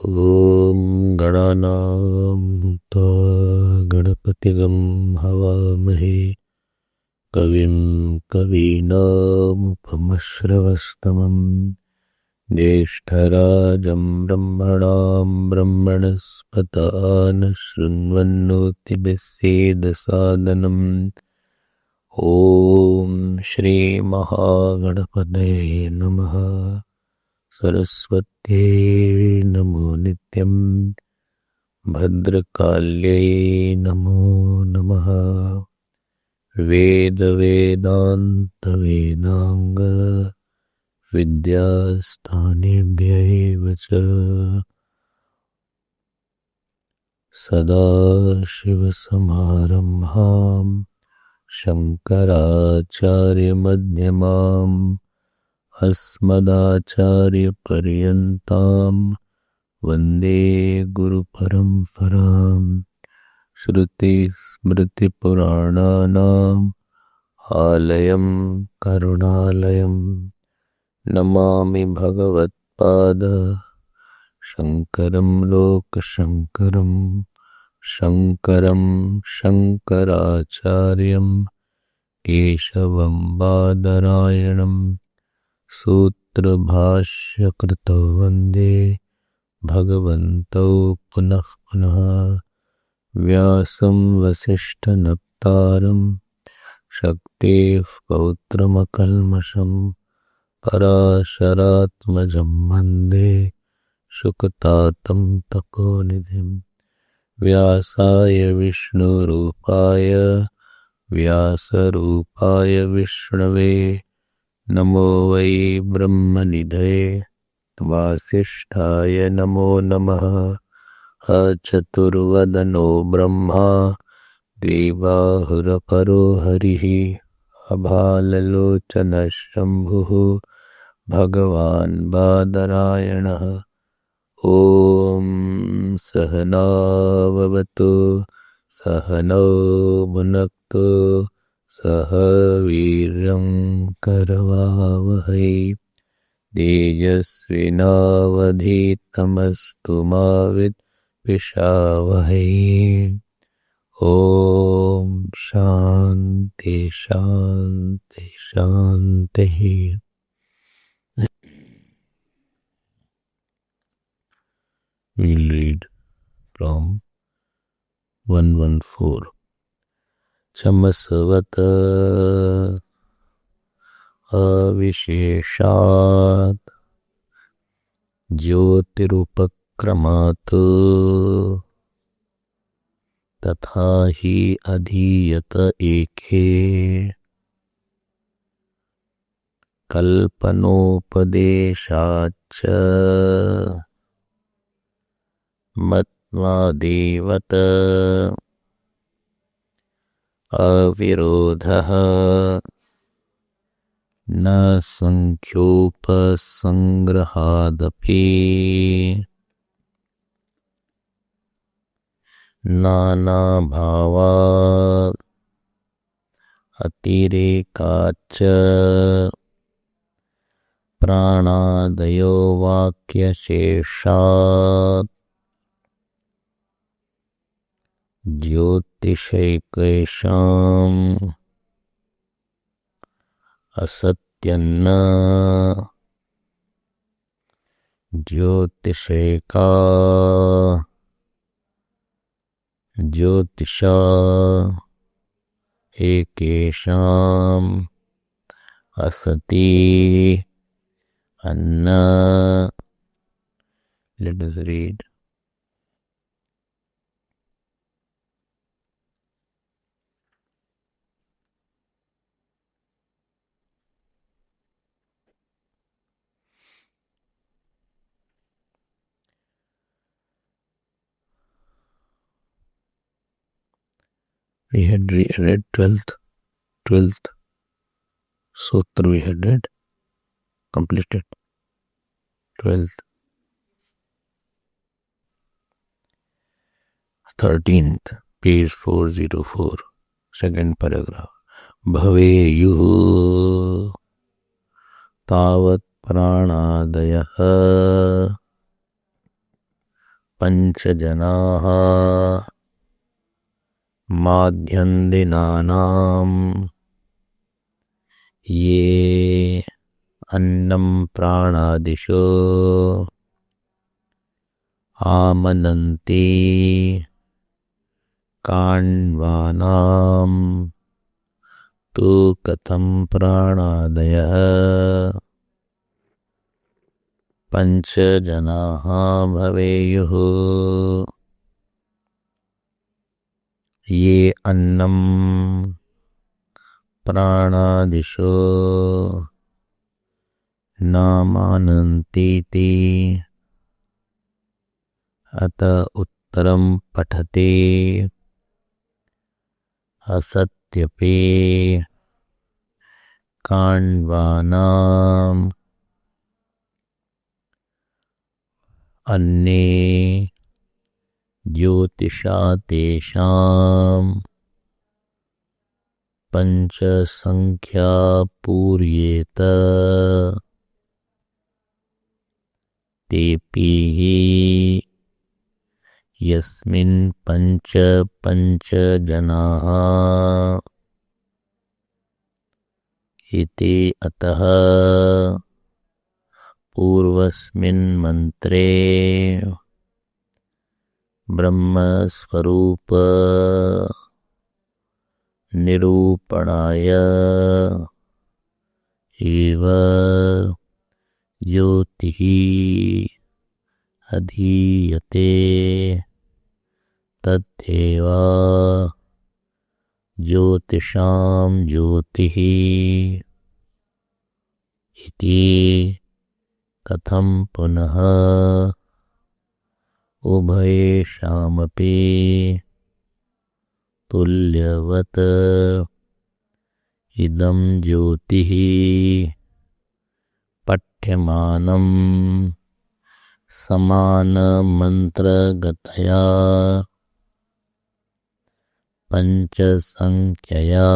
ॐ गणानां त्वा गणपतिगं हवामहे कविं कवीनामुपमश्रवस्तमं ज्येष्ठराजं ब्रह्मणां ब्रह्मणस्पत शृण्वन्नोतिभिस्सेदसादनम् ॐ श्रीमहागणपतये नमः। सरस्वत्यै नमो नित्यं भद्रकाल्यै नमो नमः। वेदवेदान्तवेदाङ्ग विद्यास्थानेभ्यैव च सदाशिवसमारम्भां शङ्कराचार्यमध्यमाम् अस्मदाचार्यपर्यन्तां वन्दे गुरुपरम्पराम्। श्रुतिस्मृतिपुराणानाम् आलयं करुणालयं नमामि भगवत्पाद शङ्करं लोकशङ्करं शङ्करं शङ्कराचार्यं केशवं बादरायणम् सूत्रभाष्यकृतौ वन्दे भगवन्तौ पुनः पुनः। व्यासं वसिष्ठनप्तारं शक्तेः पौत्रमकल्मषं पराशरात्मजं वन्दे शुकतातं तपोनिधिं। व्यासाय विष्णुरूपाय व्यासरूपाय विष्णवे नमो वै ब्रह्मनिधये वासिष्ठाय नमो नमः। अचतुर्वदनो ब्रह्मा द्विबाहुरपरो हरिः अभाललोचनः शम्भुः भगवान् बादरायणः। ॐ सहनाववतु सहनौ भुनक्तु सह वीर्यं करवावहै तेजस्विनावधीतमस्तु मा विद्विषावहै। ॐ शान्ति शान्ति शान्तिः। We'll read from 114. चमसवत अविशेषात् ज्योतिरुपक्रमात् तथा हि अधीयत एके कल्पनोपदेशाच्च मत्वादेवत अविरोधः न संख्योपसंग्रहादपि नानाभावात् अतिरेकाच्च प्राणादयो वाक्यशेषात् ज्योतिषैकैषाम् असत्यन्न ज्योतिषैका ज्योतिषा एकेषाम् असति अन्न। Let us read. We had read 12th sutra. We had read completed 12th. 13th page 404 second paragraph. भवेयुः तावत् प्राणादयः पंचजनाः माध्यन्दिनानां ये अन्नं प्राणादिषु आमनन्ति काण्वानां तु कथं प्राणादयः पंचजनाः भवेयुः। ये अन्नं प्राणादिषु नामानन्तीति अत उत्तरं पठते असत्यपि काण्वानाम् अन्ये ज्योतिषा तेषां पंचसंख्या पूर्येत तेपि यस्मिन् पंचजनाः इति अतः पूर्वस्मिन् मंत्रे ब्रह्मस्वरूप निरूपणाय एव ज्योतिः अधीयते तथैव ज्योतिषां ज्योतिः इति कथं पुनः उभयेषामपि तुल्यवत् इदं ज्योतिः पठ्यमानं समानमन्त्रगतया पंचसंख्यया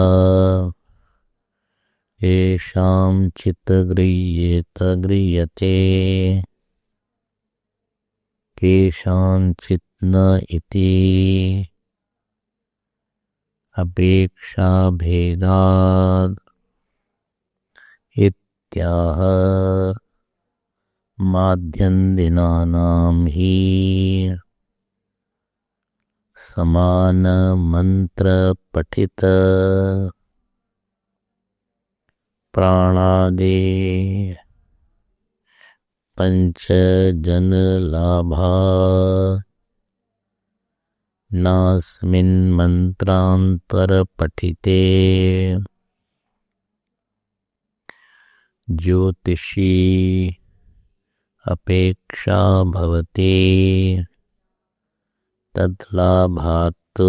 येषां गृह्यते केषाञ्चित् न इति अपेक्षाभेदाद् इत्याह माध्यन्दिनानां हि समानमन्त्रपठित प्राणादे पंचजनलाभा नास्मिन् मन्त्रान्तरपठिते ज्योतिषी अपेक्षा भवति तद्लाभात्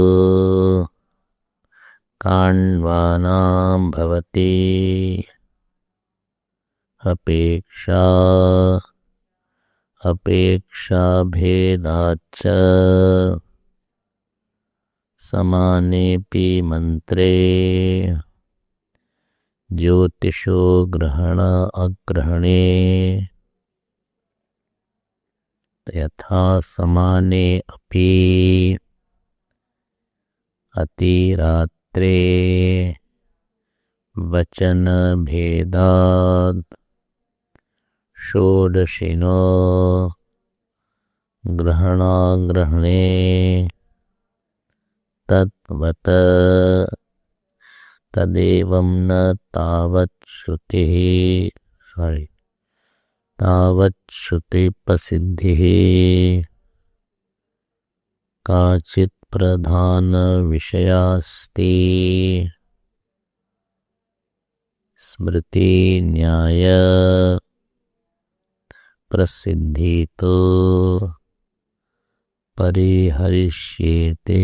काण्वानां भवति अपेक्षाभेदाच्च समानेऽपि मंत्रे ज्योतिषो ग्रहण अग्रहणे यथा समाने अपि अतिरात्रे वचन भेदात् षोडशिनो ग्रहणाग्रहणे तद्वत् तदेवं न तावत् श्रुतिप्रसिद्धिः काचित् प्रधान विषयास्ति स्मृति न्याय प्रसिद्धि तो परिहरिष्येते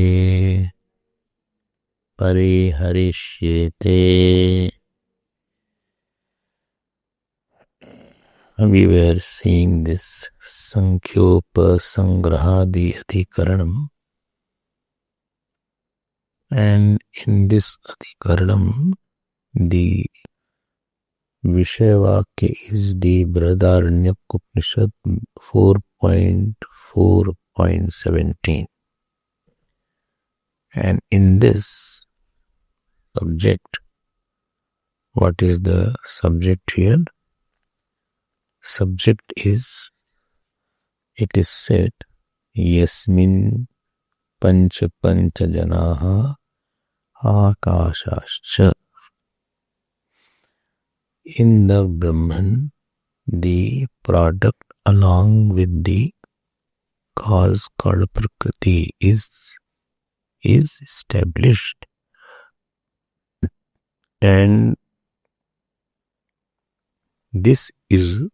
We were seeing this Sankhyopasangrahadi Adhikaranam, and in this Adhikaranam the Vishayavakya is the Brihadaranyaka Upanishad 4.5 4.17. And in this subject, what is the subject here? Subject is, it is said, Yasmin pancha janaha akashascha. In the Brahman, the product along with the cause called Prakriti is established, and this is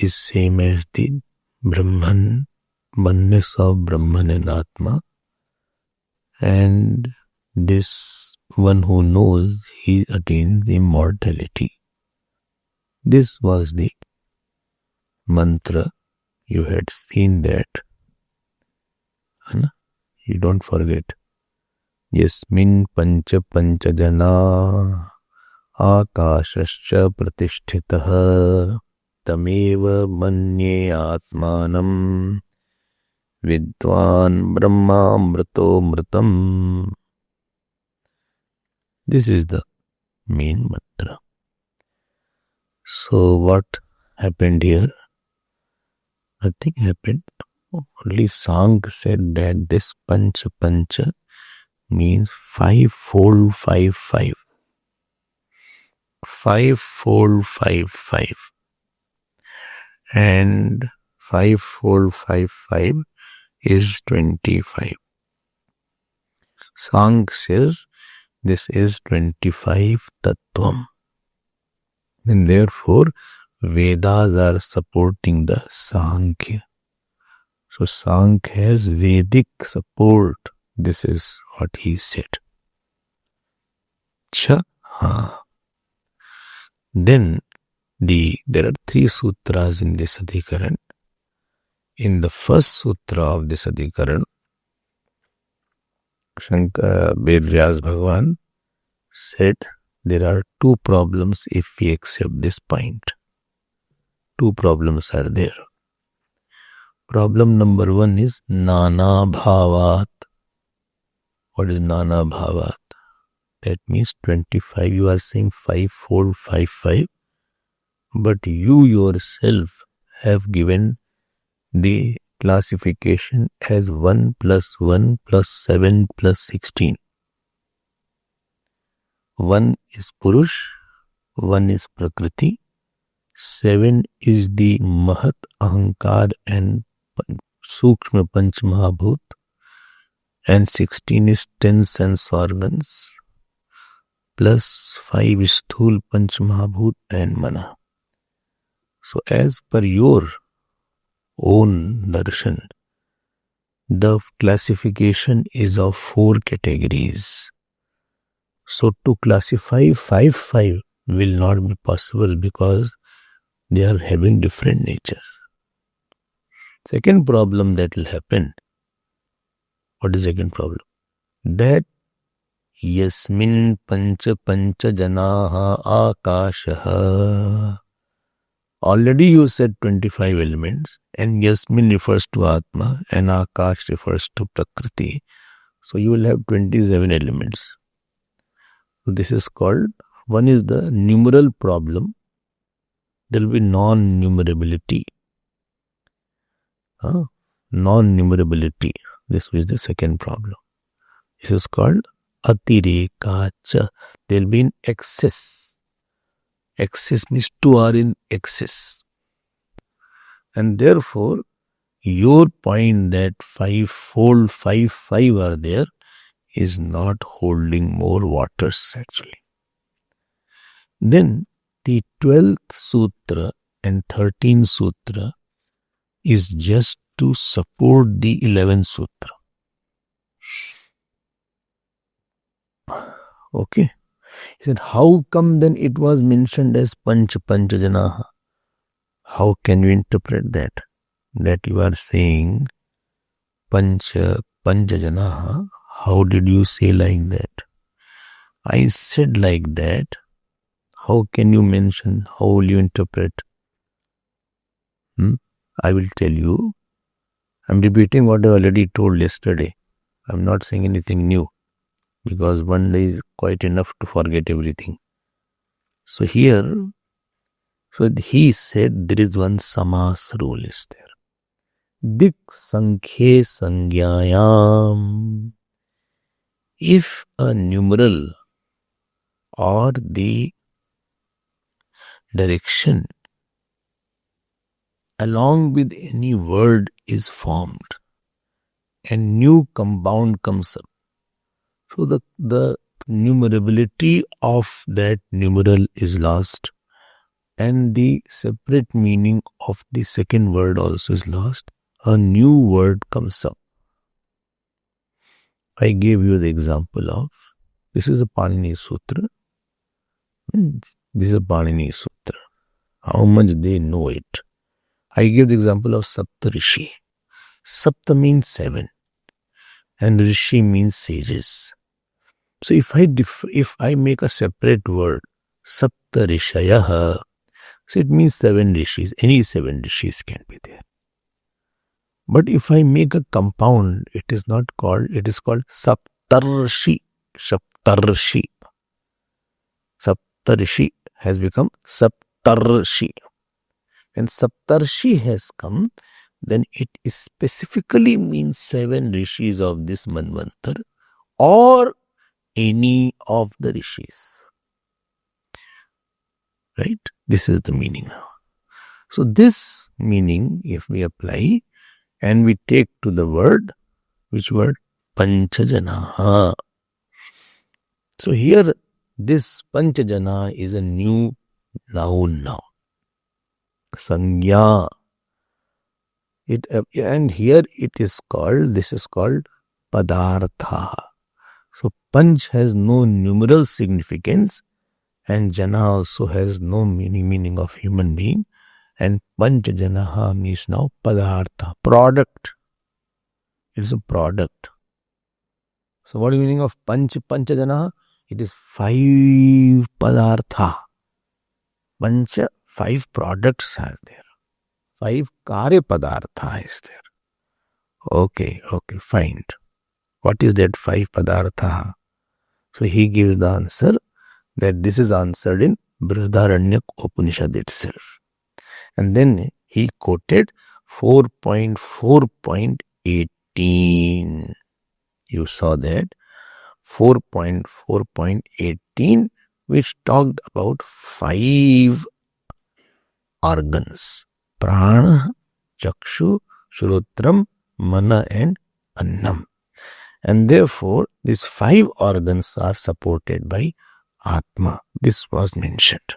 same as the Brahman, oneness of Brahman and Atma, and this one who knows, he attains immortality. This was the mantra. You had seen that. You don't forget. Yasmin pancha jana akashascha pratishtitah tameva manye atmanam vidwan brahmamrito mritam. This is the main mantra. So what happened here? Nothing happened. Only Sang said that this pancha means five-fold 5-5. Five-fold 5-5. And five-fold 5-5 is 25. Sang says this is 25 tattvam. And therefore, Vedas are supporting the Sankhya. So Sankhya has Vedic support. This is what he said. Then there are 3 sutras in this Adhikaran. In the first sutra of this Adhikaran, Vedvyas Bhagavan said there are 2 problems if we accept this point. 2 problems are there. Problem number 1 is Nana Bhavat. What is Nana Bhavat? That means 25. You are saying 5-fold 5-5. But you yourself have given the classification as 1 plus 1 plus 7 plus 16. 1 is Purush, 1 is Prakriti, 7 is the Mahat Ahankar and Sukshma Panch Mahabhut, and 16 is 10 sense organs, plus 5 is Sthul Panch Mahabhut and Mana. So as per your own darshan, the classification is of 4 categories. So to classify 5-5 will not be possible because they are having different nature. Second problem that will happen. What is the second problem? That Yasmin pancha janaha akashaha. Already you said 25 elements, and Yasmin refers to Atma and Akash refers to Prakriti. So you will have 27 elements. So this is called, one is the numeral problem. There will be non-numerability. Non-numerability. This is the second problem. This is called Atirekacha. There will be in excess. Excess means 2 are in excess. And therefore, your point that 5-fold 5-5 are there is not holding more waters actually. Then the 12th sutra and 13th sutra is just to support the 11th sutra. Okay. He said, how come then it was mentioned as pancha janaha? How can you interpret that? That you are saying pancha janaha. How did you say like that? I said like that. How can you mention? How will you interpret? I will tell you. I'm repeating what I already told yesterday. I'm not saying anything new because one day is quite enough to forget everything. So here, he said there is one samas rule is there. Dik sankhye sangyayam. If a numeral or the direction along with any word is formed and new compound comes up, so the numerability of that numeral is lost and the separate meaning of the second word also is lost. A new word comes up. I gave you the example of, this is a Panini Sutra. This is a Panini Sutra. How much they know it. I gave the example of Saptarishi. Sapta means 7 and Rishi means sages. So if I make a separate word, Saptarishayaha, so it means 7 rishis. Any 7 rishis can be there. But if I make a compound, it is called Saptarshi. Saptarshi. Saptarishi has become Saptarshi. When Saptarshi has come, then it specifically means 7 rishis of this Manvantar or any of the rishis. Right? This is the meaning now. So this meaning, if we apply and we take to the word, which word? Panchajanaha. So here, this Panchajana is a new noun now. Sangya. And here this is called Padartha. So Panch has no numeral significance and Jana also has no meaning of human being. And Panchajanaha means now Padartha, product. It is a product. So what is the meaning of Panchajanaha? It is 5 Padartha. Pancha, 5 products are there. 5 Karya Padartha is there. Okay, fine. What is that 5 Padartha? So he gives the answer that this is answered in Brihadaranyaka Upanishad itself. And then he quoted 4.4.18. You saw that 4.4.18, which talked about 5 organs: Prana, Chakshu, Shrotram, Mana and Annam. And therefore, these 5 organs are supported by Atma. This was mentioned.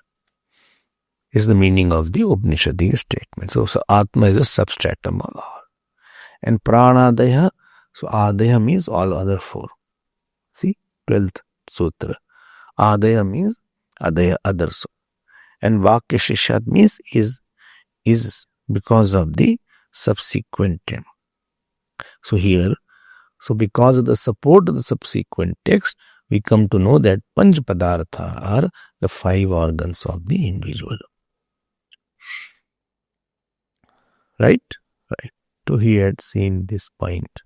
Is the meaning of the Upanishadic statement. So Atma is a substratum of all. And Pranadaya, so Adaya means all other 4. See, 12th Sutra. Adaya means Adaya, others. And Vakya Shishat means is because of the subsequent term. So here, because of the support of the subsequent text, we come to know that Panch Padartha are the 5 organs of the individual. Right? So he had seen this point.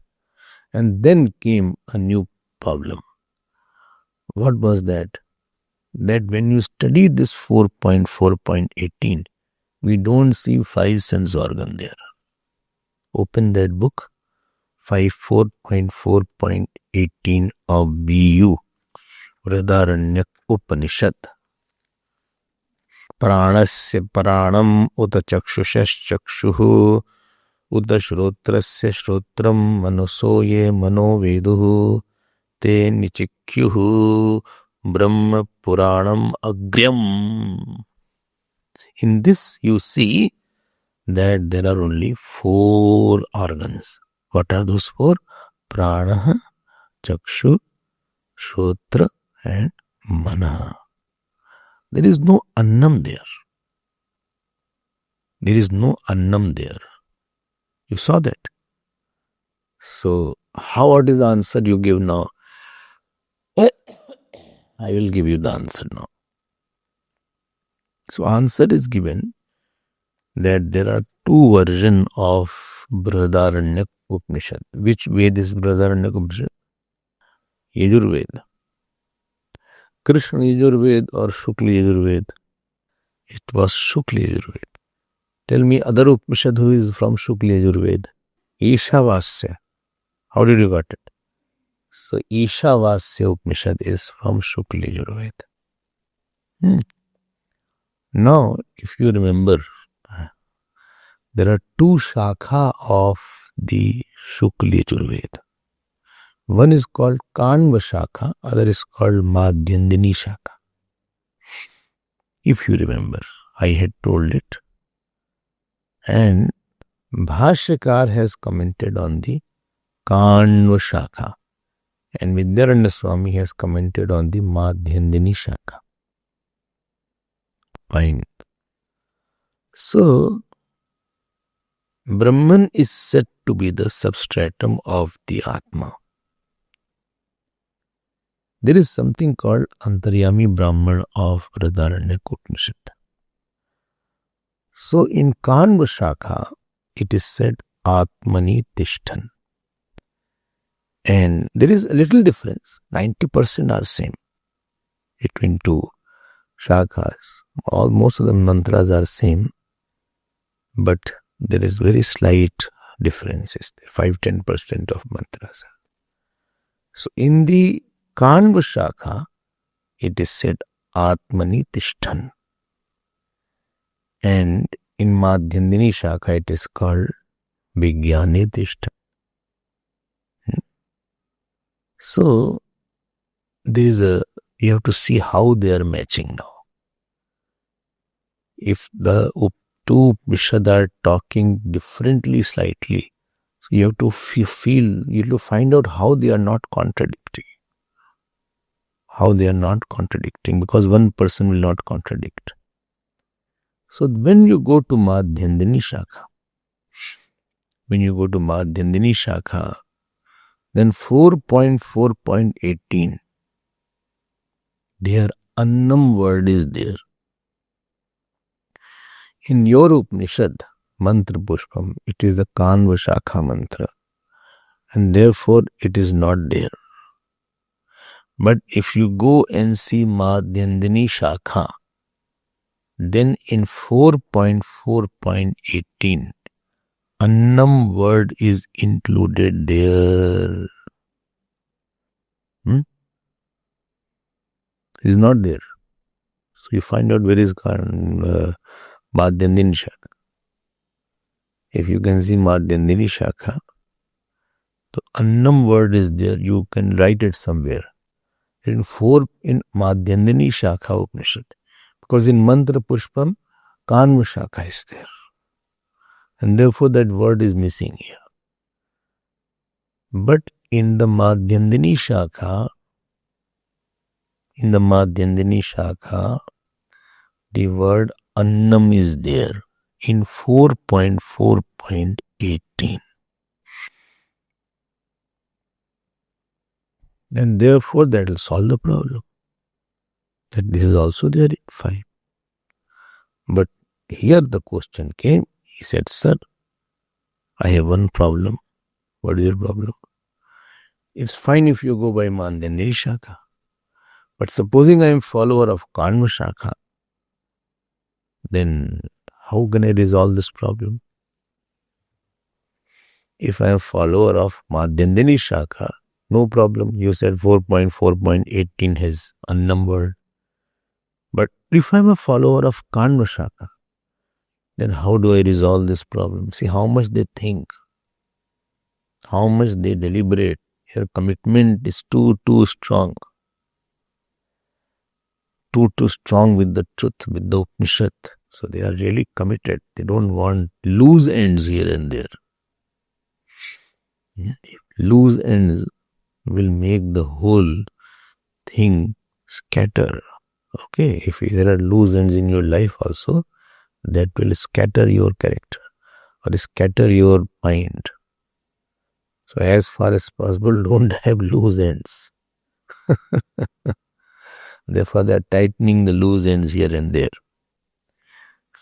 And then came a new problem. What was that? That when you study this 4.4.18, we don't see 5 sense organ there. Open that book, 4.4.18 of BU, Brihadaranyaka Upanishad. Pranasya pranam uta chakshushash chakshuhu uta shrotrasya shrotram manosoye mano veduhu te nichikyuhu brahma puranam agryam. In this you see that there are only 4 organs. What are those 4? Prana, Chakshu, Shrotra and Mana. There is no Annam there. There is no Annam there. You saw that. So, what is the answer you give now? I will give you the answer now. So, answer is given that there are two versions of Brihadaranyaka Upanishad. Which Ved is Brihadaranyaka Upanishad? Yajurveda. Krishna Yajurveda or Shukla Yajurveda? It was Shukla Yajurveda. Tell me other Upanishad who is from Shukla Yajurveda. Ishavasya. How did you got it? So Ishavasya Upanishad is from Shukla Yajurveda. Now, if you remember, there are two shakha of the Shukla Yajurveda. One is called Kanva Shakha, other is called Madhyandini Shakha. If you remember, I had told it. And Bhashyakar has commented on the Kanva Shakha. And Vidyaranya Swami has commented on the Madhyandini Shakha. Fine. So, Brahman is said to be the substratum of the Atma. There is something called Antaryami Brahman of Brihadaranyaka Upanishad. So in Kanva Shakha, it is said Atmani Tishtan. And there is a little difference. 90% are same between two shakhas. Most of the mantras are same, but there is very slight differences. 5-10% of mantras. So in the Kanva Shakha, it is said Atmani Tishtan. And in Madhyandini Shakha, it is called Vijnane Tishtan. So, you have to see how they are matching now. If the two Upanishad are talking differently slightly, so you have to you have to find out how they are not contradicting. How they are not contradicting, because one person will not contradict. So when you go to Madhyandini Shakha, then 4.4.18, their Annam word is there. In your Upanishad, Mantra Pushpam, it is the Kanva Shakha mantra, and therefore it is not there. But if you go and see Madhyandini Shakha, then in 4.4.18, Annam word is included there. Is not there. So you find out where is Madhyandini Shakha. If you can see Madhyandini Shakha, the Annam word is there. You can write it somewhere. In Madhyandini Shakha Upanishad. Because in Mantra Pushpam, Kanva Shakha is there. And therefore that word is missing here. But in the Madhyandini Shakha, the word Annam is there in 4.4.18. And therefore that will solve the problem. That this is also there in 5. But here the question came. He said, sir, I have one problem. What is your problem? It's fine if you go by Madhyandini Shakha. But supposing I am follower of Kanva Shakha, then how can I resolve this problem? If I am follower of Madhyandini Shakha, no problem. You said 4.4.18 has unnumbered. But if I am a follower of Kanva Shakha, then how do I resolve this problem? See how much they think, how much they deliberate. Their commitment is too strong. Too strong with the truth, with the Upanishad. So they are really committed. They don't want loose ends here and there. Loose ends will make the whole thing scatter. Okay, if there are loose ends in your life also, that will scatter your character or scatter your mind. So as far as possible, don't have loose ends. Therefore, they are tightening the loose ends here and there.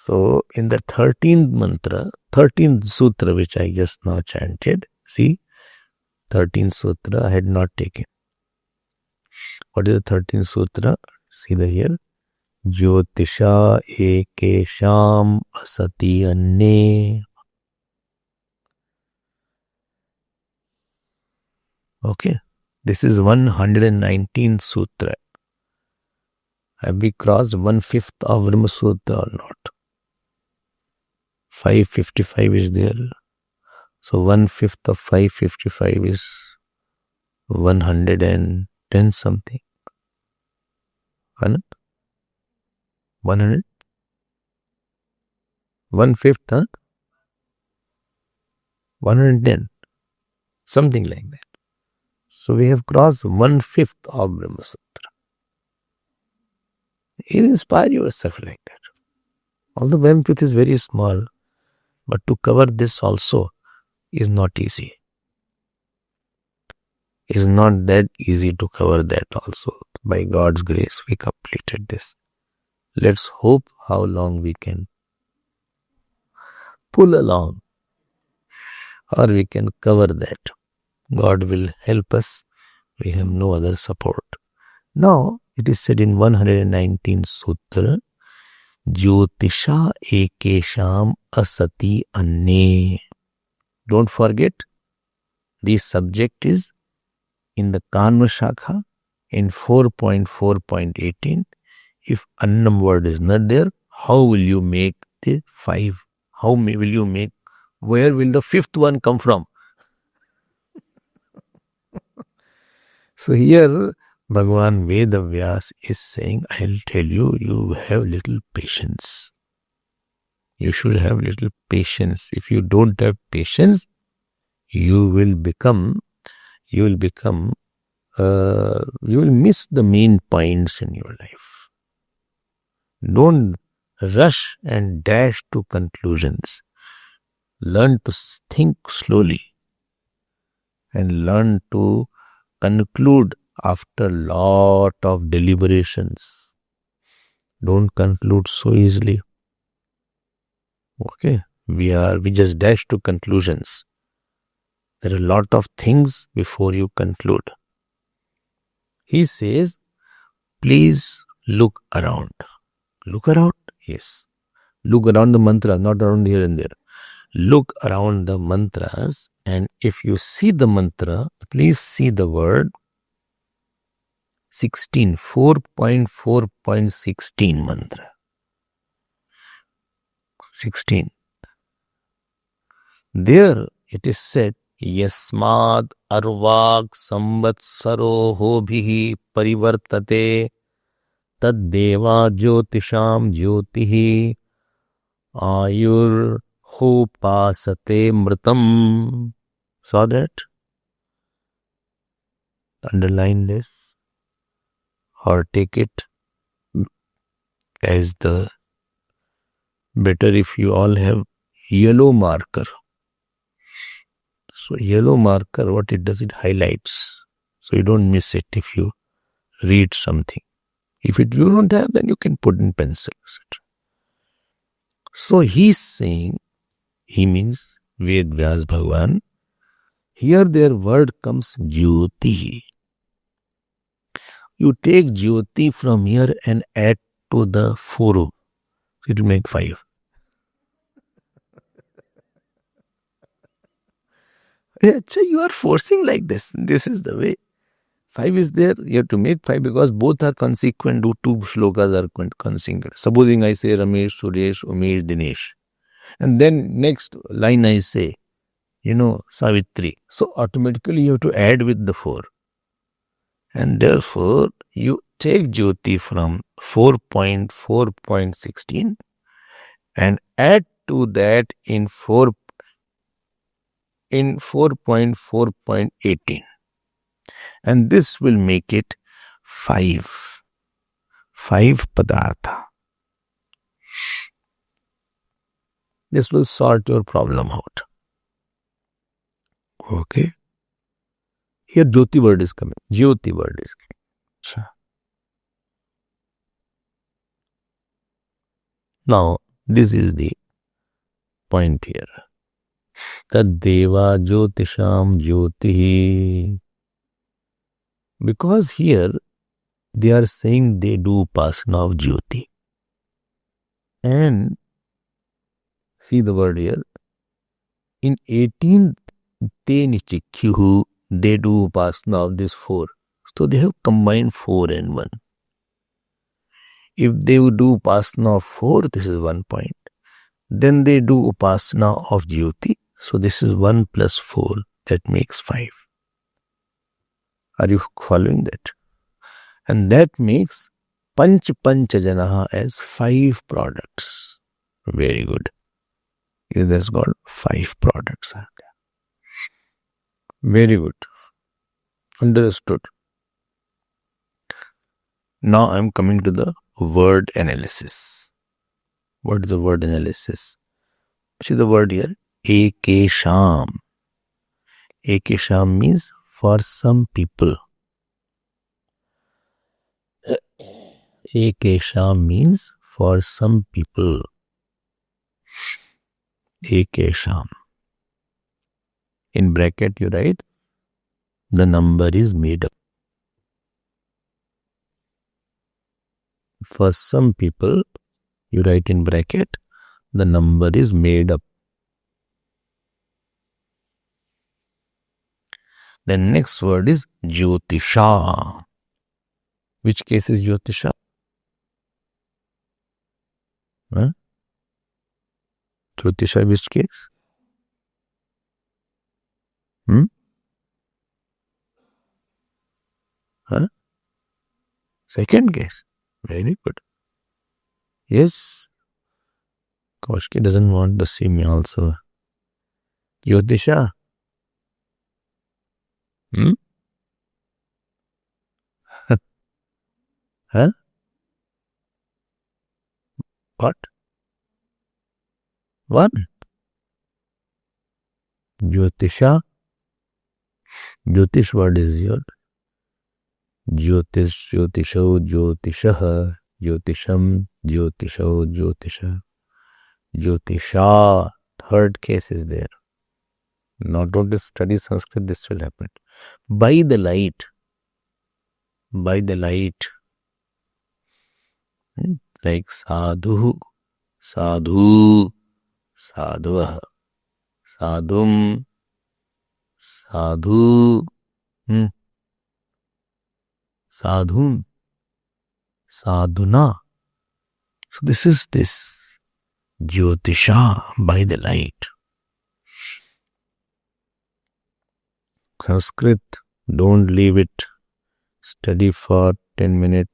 So in the 13th mantra, 13th sutra which I just now chanted, see, 13th sutra I had not taken. What is the 13th sutra? See the here. Jyotisha ekesham asati anne. Okay. This is 119th sutra. Have we crossed 1/5 of Brahma Sutra or not? 555 is there. So 1/5 of 555 is 110 something. 100? 1/5, huh? 110. Something like that. So we have crossed 1/5 of Brahma Sutra. Inspire yourself like that. Although 1/5 is very small, but to cover this also is not easy. It's not that easy to cover that also. By God's grace, we completed this. Let's hope how long we can pull along or we can cover that. God will help us. We have no other support. Now, it is said in 119th Sutra, Jyotisha ekesham asati anne. Don't forget, the subject is in the Kanva Shakha in 4.4.18. If Annam word is not there, how will you make the 5? Will you make, where will the 5th one come from? So here, Bhagavan Vedavyas is saying, I'll tell you, you have little patience. You should have little patience. If you don't have patience, you will miss the main points in your life. Don't rush and dash to conclusions. Learn to think slowly and learn to conclude after lot of deliberations. Don't conclude so easily. Okay, we just dash to conclusions. There are a lot of things before you conclude. He says, please look around. Look around? Yes. Look around the mantra, not around here and there. Look around the mantras, and if you see the mantra, please see the word 16, 4.4.16 mantra. 16. There it is said, Yasmad arvag samvatsaro hobhihi parivartate tad deva jyotisham jyotihi ayur hopasate mritam. Saw that? Underline this or take it as the better if you all have yellow marker. So yellow marker, what it does, it highlights. So you don't miss it if you read something. If you don't have, then you can put in pencil, etc. So he's saying, he means Ved Vyas Bhagavan. Here their word comes Jyoti. You take Jyoti from here and add to the 4. It will make 5. You are forcing like this. This is the way. 5 is there. You have to make 5 because both are consequent. 2 shlokas are consequent. Supposing I say Ramesh, Suresh, Umesh, Dinesh. And then next line I say, Savitri. So automatically you have to add with the 4. And therefore you take Jyoti from 4.4.16 and add to that in 4.4.18. And this will make it 5. 5 padartha. This will sort your problem out. Okay. Here Jyoti word is coming. Jyoti word is coming. Now, This is the point here. Tad deva jyotisham jyotihi. Because here they are saying they do upasana of Jyoti. And see the word here. In 18 te nichikyuhu, they do upasana of this 4. So they have combined 4 and 1. If they would do upasana of 4, this is 1 point. Then they do upasana of Jyoti. So this is 1 plus 4. That makes 5. Are you following that? And that makes Panchajanaha as 5 products. Very good. It is called 5 products. Very good. Understood. Now I am coming to the word analysis. What is the word analysis? See the word here. Ekesham. Ekesham means for some people. Ekesham means for some people. Ekesham. In bracket you write, the number is made up. For some people, you write in bracket, the number is made up. The next word is Jyotisha. Which case is Jyotisha? Huh? Jyotisha, which case? Huh? Second case. Very good. Yes. Kaushiki doesn't want to see me also. Jyotisha. Huh? What? What? Jyotisha. Jyotish word is your Jyotish, Jyotisho, Jyotishaha, Jyotisham, Jyotisho, Jyotisha. Jyotisha. Third case is there. Not only study Sanskrit, this will happen. By the light. By the light. Like sadhu, sadhu, sadhuvah, sadhum, sadhu, sadhun, sadhuna. So this is this Jyotisha, by the light. Sanskrit, don't leave it. Study for 10 minutes,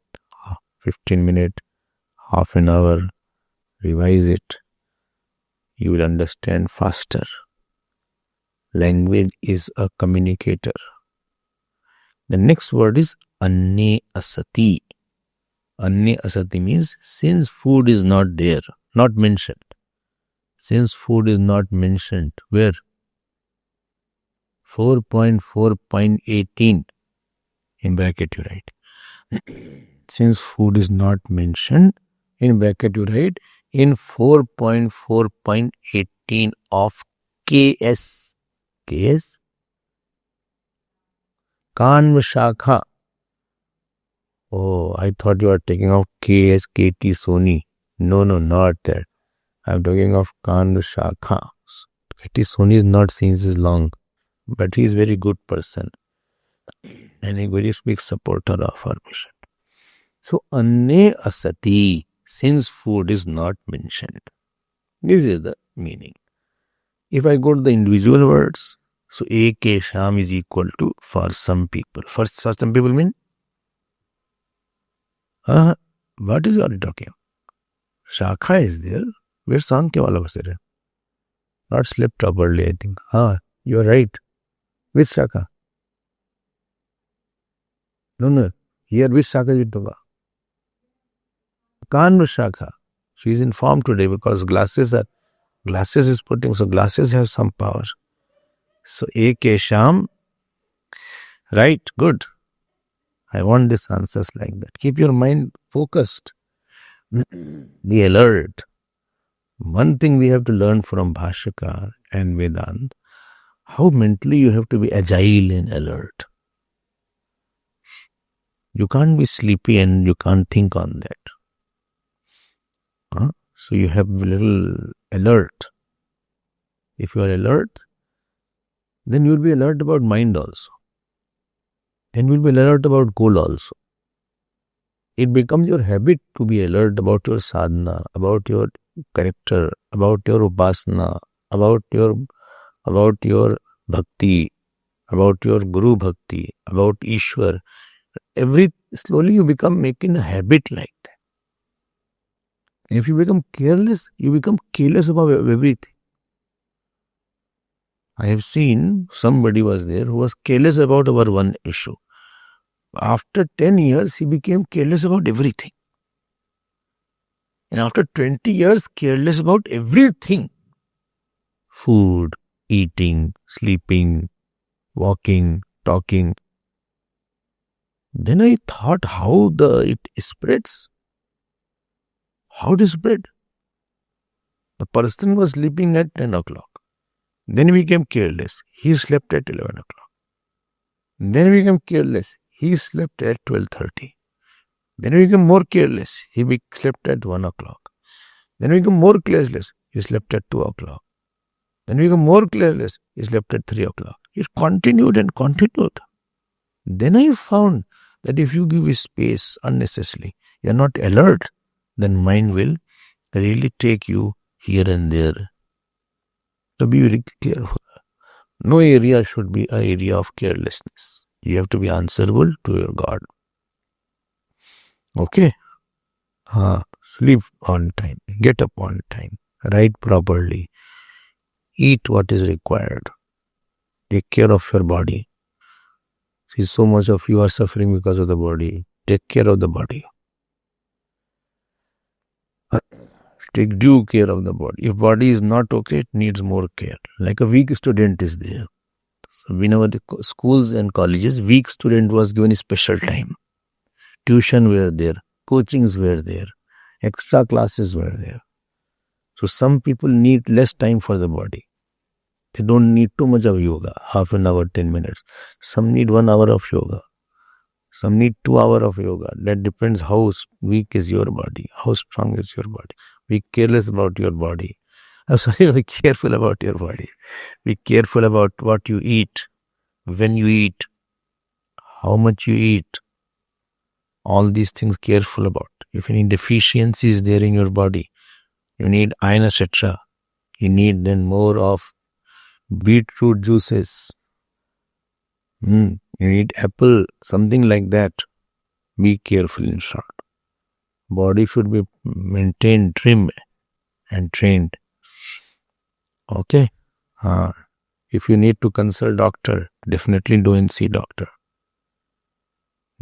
15 minutes, half an hour. Revise it. You will understand faster. Language is a communicator. The next word is Anne Asati. Anne Asati means since food is not there, not mentioned. Since food is not mentioned, where? 4.4.18 in bracket you write. Since food is not mentioned, in bracket you write in 4.4.18 of KS. KS? Kanva Shakha. Oh, I thought you are taking off KS, KT, Sony. No, not that. I am talking of Kanva Shakha. KT Sony is not since is long, but he is very good person and a very big supporter of our mission. So, Anne Asati, since food is not mentioned. This is the meaning. If I go to the individual words, so Ekesham is equal to for some people. For some people mean? What is what you talking about? Shakha is there. Where Sankhya wala was there? Not slept properly, I think. You are right. Which Shakha? No. Here which Shakha is it talking? Kanva Shakha. She is in form today because glasses is putting, so glasses have some power. So Ekesham, right, good. I want these answers like that. Keep your mind focused. Be alert. One thing we have to learn from Bhashyakar and Vedant, how mentally you have to be agile and alert. You can't be sleepy and you can't think on that. So you have a little alert. If you are alert, then you will be alert about mind also. Then you will be alert about goal also. It becomes your habit to be alert about your sadhana, about your character, about your upasana, about your bhakti, about your guru bhakti, about Ishwar. Slowly you become making a habit like that. If you become careless, you become careless about everything. I have seen somebody was there who was careless about our one issue. After 10 years, he became careless about everything. And after 20 years, careless about everything. Food, eating, sleeping, walking, talking. Then I thought how it spreads. How it spread? The person was sleeping at 10 o'clock. Then he became careless. He slept at 11 o'clock. Then he became careless. He slept at 12:30. Then he became more careless. He slept at 1 o'clock. Then he became more careless. He slept at 2 o'clock. Then he became more careless. He slept at 3 o'clock. It continued and continued. Then I found that if you give space unnecessarily, you are not alert, then mind will really take you here and there. So be very careful. No area should be an area of carelessness. You have to be answerable to your God. Okay? Sleep on time. Get up on time. Write properly. Eat what is required. Take care of your body. See, so much of you are suffering because of the body. Take care of the body. Take due care of the body. If body is not okay, it needs more care. Like a weak student is there. So in our schools and colleges, weak student was given special time. Tuition were there. Coachings were there. Extra classes were there. So some people need less time for the body. They don't need too much of yoga, half an hour, 10 minutes. Some need 1 hour of yoga. Some need 2 hours of yoga. That depends how weak is your body, how strong is your body. Be careless about your body. Be careful about your body. Be careful about what you eat, when you eat, how much you eat. All these things careful about. If any deficiency is there in your body, you need iron, etc. You need then more of beetroot juices. You need apple, something like that. Be careful in short. Body should be maintained, trim and trained. Okay? If you need to consult doctor, definitely go and see doctor.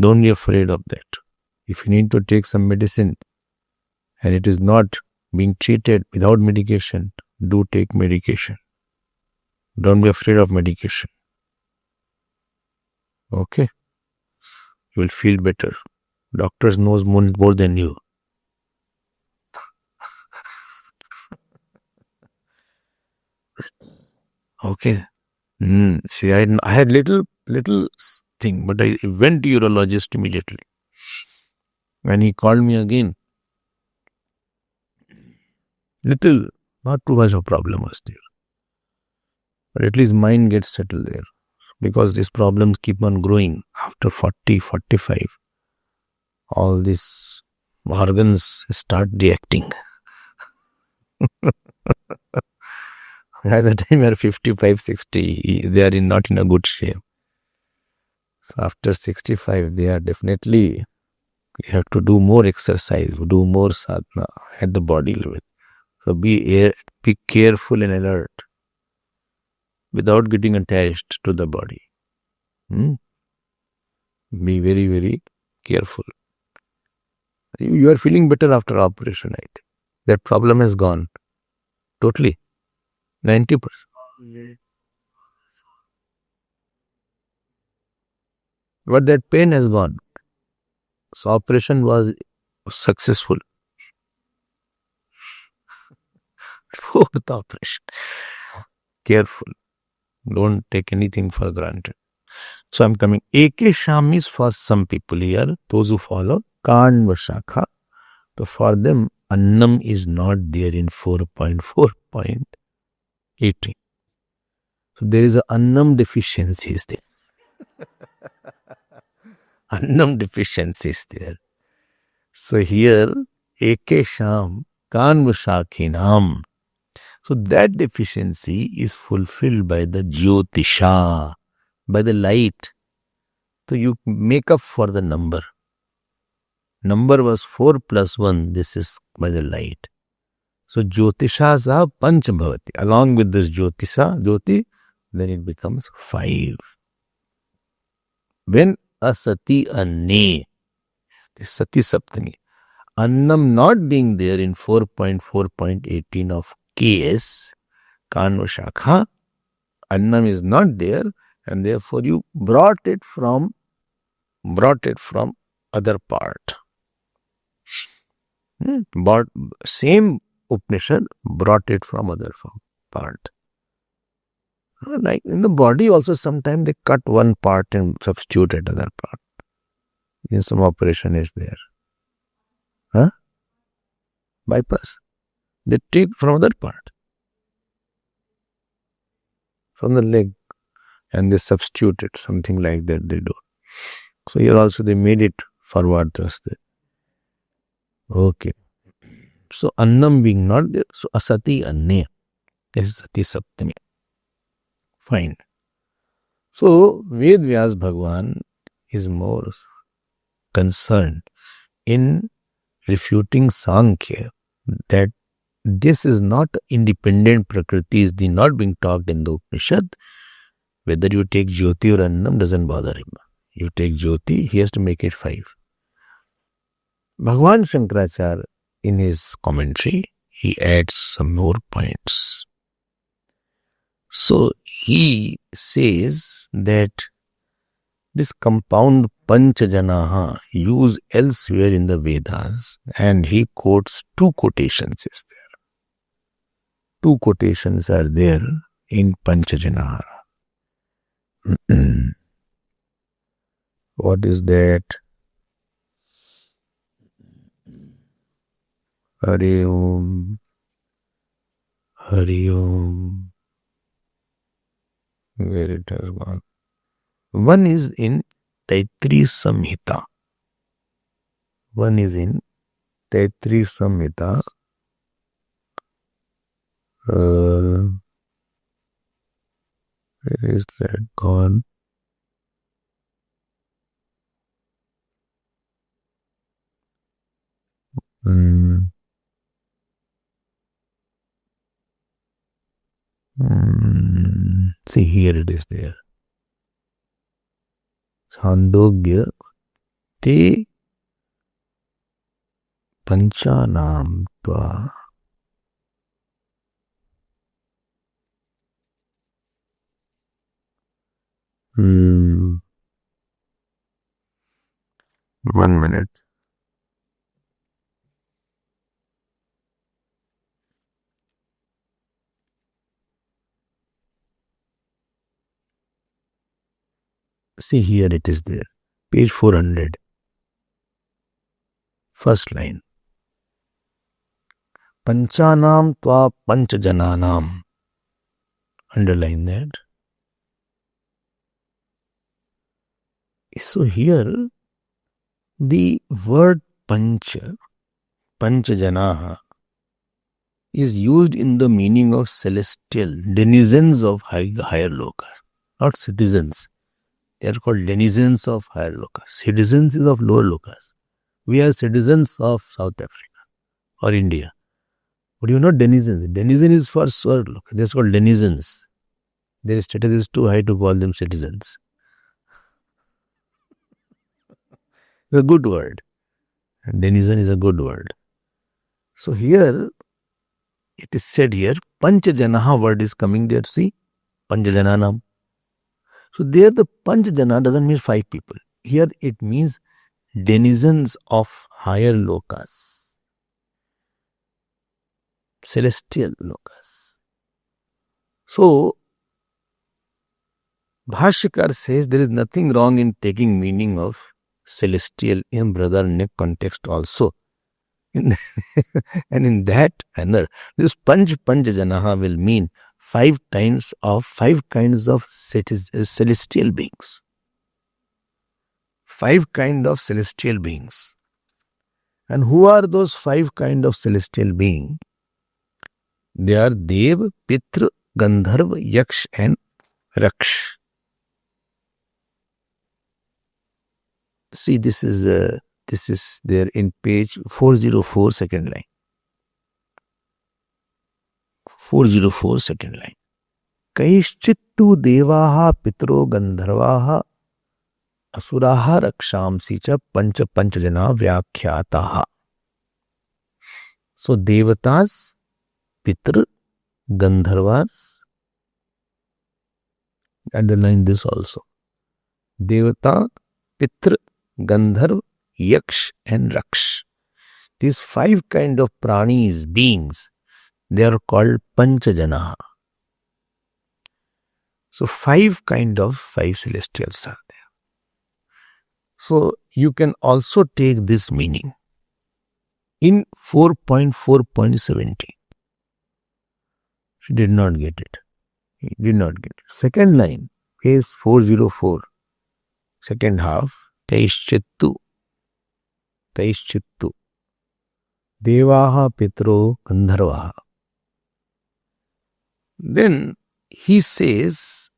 Don't be afraid of that. If you need to take some medicine and it is not being treated without medication, do take medication. Don't be afraid of medication. Okay? You will feel better. Doctors knows more than you. Okay. See, I had little thing, but I went to urologist immediately. When he called me again, little, not too much of problem was there. But at least mind gets settled there. Because these problems keep on growing after 40, 45. All these organs start reacting. By the time you are 55, 60, they are not in a good shape. So after 65, they are definitely, you have to do more exercise, do more sadhana at the body level. So be careful and alert without getting attached to the body. Be very, very careful. You are feeling better after operation, I think. That problem has gone. Totally. 90%. But that pain has gone. So operation was successful. Fourth operation. Careful. Don't take anything for granted. So I'm coming. Eke Sham is for some people here, those who follow Kanva Shakha. So for them, Annam is not there in 4.4.18. So there is a Annam deficiency is there. Annam deficiency is there. So here, Eke Sham, Kanva Shakhinam. So that deficiency is fulfilled by the Jyotisha, by the light. So you make up for the number. Number was 4 plus 1. This is by the light. So Jyotisha sa panch bhavati. Along with this Jyoti, then it becomes 5. When asati anne, this sati saptami, annam not being there in 4.4.18 of KS, Kanva Shakha, annam is not there, and therefore you brought it from other part. But same Upanishad brought it from other part. Like in the body also sometimes they cut one part and substitute another part. In some operation is there. Bypass. They take from other part. From the leg. And they substitute it. Something like that they do. So here also they made it forward to us there. Okay. So Annam being not there. So Asati Anne. This is Sati Saptami. Fine. So Ved Vyas Bhagwan is more concerned in refuting Sankhya that this is not independent Prakriti, is not being talked in the Upanishad. Whether you take Jyoti or Annam doesn't bother him. You take Jyoti, he has to make it 5. Bhagwan Shankaracharya, in his commentary, he adds some more points. So he says that this compound Panchajanaha used elsewhere in the Vedas, and he quotes 2 quotations is there. 2 quotations are there in Panchajanaha. What is that? Hari Om. Hari Om. Where it has gone. One is in Taittiriya Samhita. One is in Taittiriya Samhita. Where is that gone? See, here it is there. Chandogya te panchanam tva One minute. See, here it is there. Page 400. First line. Panchanam tva panchajananam. Underline that. So here, the word pancha, panchajanaha, is used in the meaning of celestial, denizens of higher loka, not citizens. They are called denizens of higher lokas. Citizens is of lower lokas. We are citizens of South Africa or India. But you are not denizens. Denizen is for lower lokas. They are called denizens. Their status is too high to call them citizens. It's a good word. Denizen is a good word. So here, it is said here, Panchajanaha word is coming there. See, Panchajananam. So there the Panchajana doesn't mean 5 people. Here it means denizens of higher lokas. celestial lokas. So, Bhashyakar says there is nothing wrong in taking meaning of celestial in Brihadaranyaka context also. And in that manner, this Panch Janaha will mean five kinds of celestial beings. 5 kinds of celestial beings. And who are those 5 kinds of celestial beings? They are Dev, Pitra, Gandharva, Yaksh and Raksh. See, this is there in page 404, second line. 404, second line. Kaischittu devaha pitro gandharvaha asuraha rakshamsi cha pancha jana vyakhyataha. So, devatas, pitra, gandharvas, underline this also. Devata, pitra, gandharv, yaksh and raksh. These 5 kinds of pranis, beings, they are called panchajana. So 5 kinds of 5 celestials are there. So you can also take this meaning in 4.4.70. She did not get it. He did not get it. Second line, page 404, second half, Taischittu. Devaha Pitro Gandharvaha. Then he says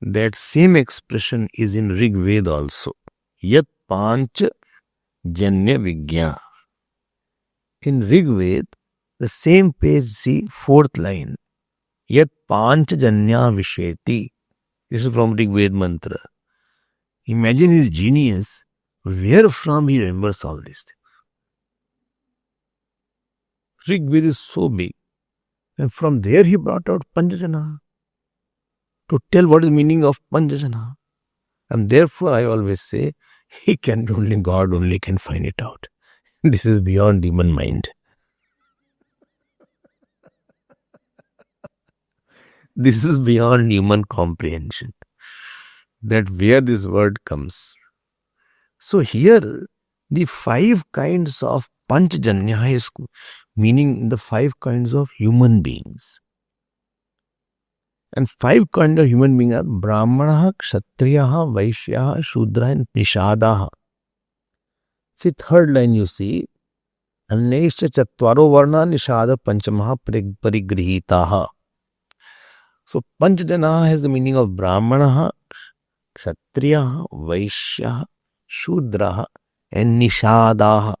that same expression is in Rig Veda also. Yat Panch Janya Vigya. In Rig Veda, the same page, see, 4th line. Yat Panch Janya Visheti. This is from Rig Veda mantra. Imagine his genius, where from he remembers all these things. Rig Veda is so big. And from there he brought out Panchajana to tell what is the meaning of Panchajana. And therefore I always say, God only can find it out. This is beyond human mind. This is beyond human comprehension. That where this word comes. So here, the 5 kinds of Panchajanya is meaning the 5 kinds of human beings. And 5 kinds of human beings are Brahmana, Kshatriya, Vaishya, Shudra and Nishadaha. See, 3rd line you see, Anneshta Chatvaro Varna Nishada Panchamaha Parigrihitaha. So Panchajana has the meaning of Brahmana, Kshatriya, Vaishya, Shudra and Nishadaha.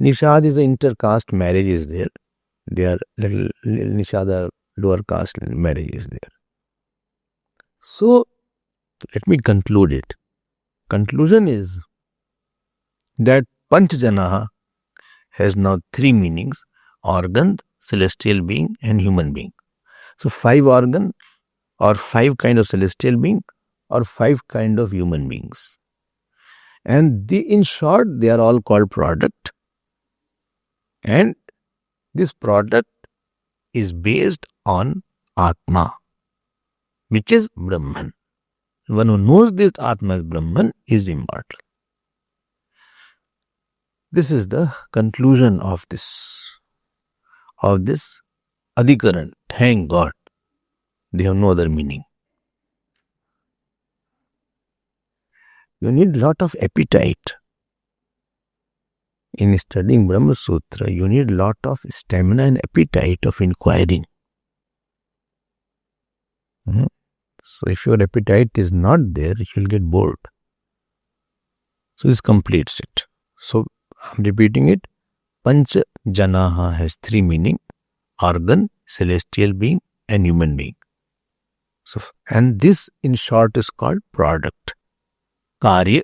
Nishad is an intercaste marriage is there. They are little Nishada lower caste marriage is there. So let me conclude it. Conclusion is that Panchajana has now 3 meanings: organ, celestial being and human being. So 5 organ or 5 kind of celestial being or 5 kind of human beings. And in short, they are all called product. And this product is based on Atma, which is Brahman. One who knows this Atma is Brahman is immortal. This is the conclusion of this Adhikaran. Thank God. They have no other meaning. You need lot of appetite. In studying Brahma Sutra, you need lot of stamina and appetite of inquiring. So if your appetite is not there, you will get bored. So this completes it. So I'm repeating it. Pancha Janaha has 3 meaning: organ, celestial being and human being. So, and this in short is called product. Karya.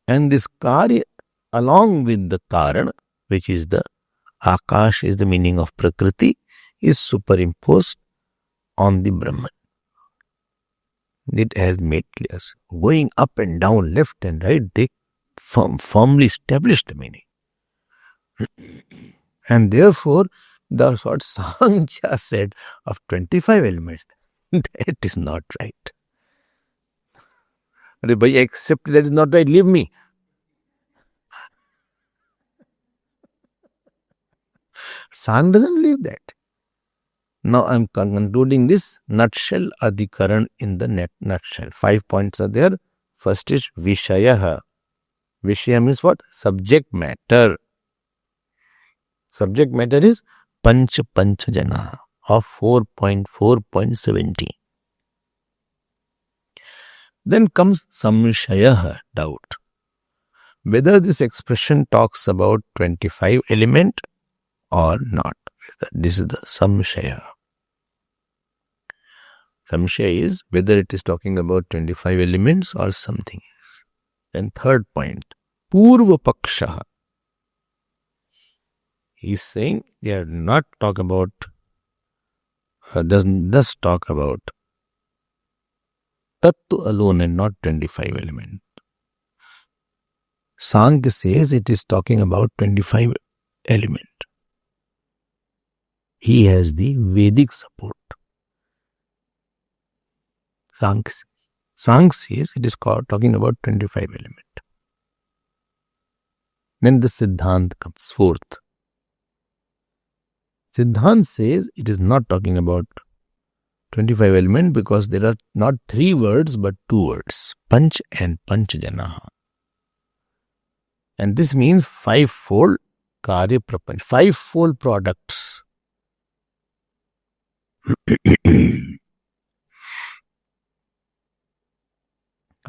And this Karya along with the Karan, which is the Akash is the meaning of Prakriti, is superimposed on the Brahman. It has made clear. Going up and down, left and right, they firmly establish the meaning. And therefore, That's what Sankhya said of 25 elements. That is not right. I accept that is not right, leave me. Sang doesn't leave that. Now I'm concluding this nutshell adhikaran in the nutshell. 5 points are there. First is Vishayaha. Vishaya means what? Subject matter. Subject matter is Panch Jana of 4.4.70. Then comes Samshaya, doubt. Whether this expression talks about 25 element or not. This is the Samshaya. Samshaya is whether it is talking about 25 elements or something else. Then third point, Purva Paksha. He is saying they are not talk about, does talk about Tattva alone and not 25 element. Sankhya says it is talking about 25 element. He has the Vedic support. Sankhya says it is talking about 25 element. Then the Siddhant comes fourth. Siddhant says it is not talking about 25 element because there are not 3 words but 2 words, Panch and Panchajana. And this means 5-fold Karya Prapanch, 5-fold products.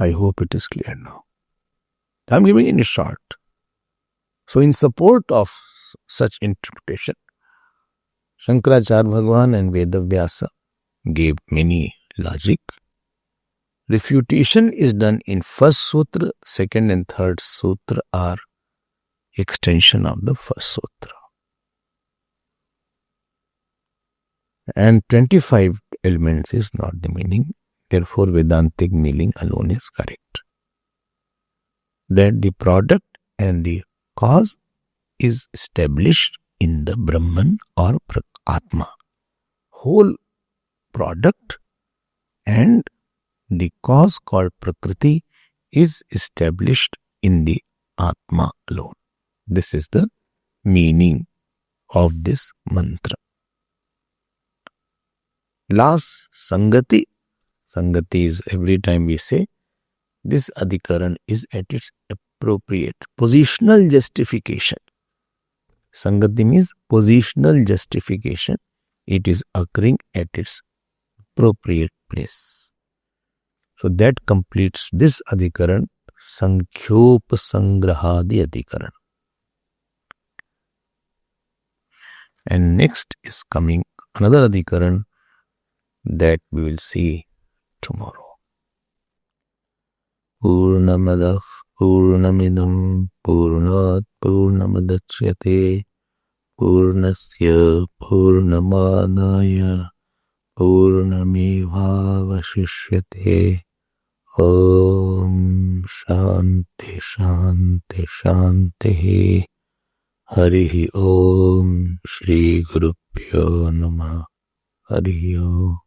I hope it is clear now. I am giving it in short. So in support of such interpretation, Shankaracharya Bhagwan and Vedavyasa gave many logic. Refutation is done in first sutra, second and third sutra are extension of the first sutra. And 25 elements is not the meaning. Therefore, Vedantic meaning alone is correct. That the product and the cause is established in the Brahman or Atma. Whole product and the cause called Prakriti is established in the Atma alone. This is the meaning of this mantra. Last, Sangati. Sangati is every time we say this adhikaran is at its appropriate positional justification. Sangati means positional justification. It is occurring at its appropriate place. So that completes this adhikaran, Sankhyopasangrahadi adhikaran. And next is coming another adhikaran that we will see tomorrow. Purnamadah Purnamidam Purnat Purnamadachyate Purnasya Purnamadaya Purnamevavashishyate. Om Shanti Shanti Shanti. Harihi Om Shri Gurubhyo Namah. Harihi Om.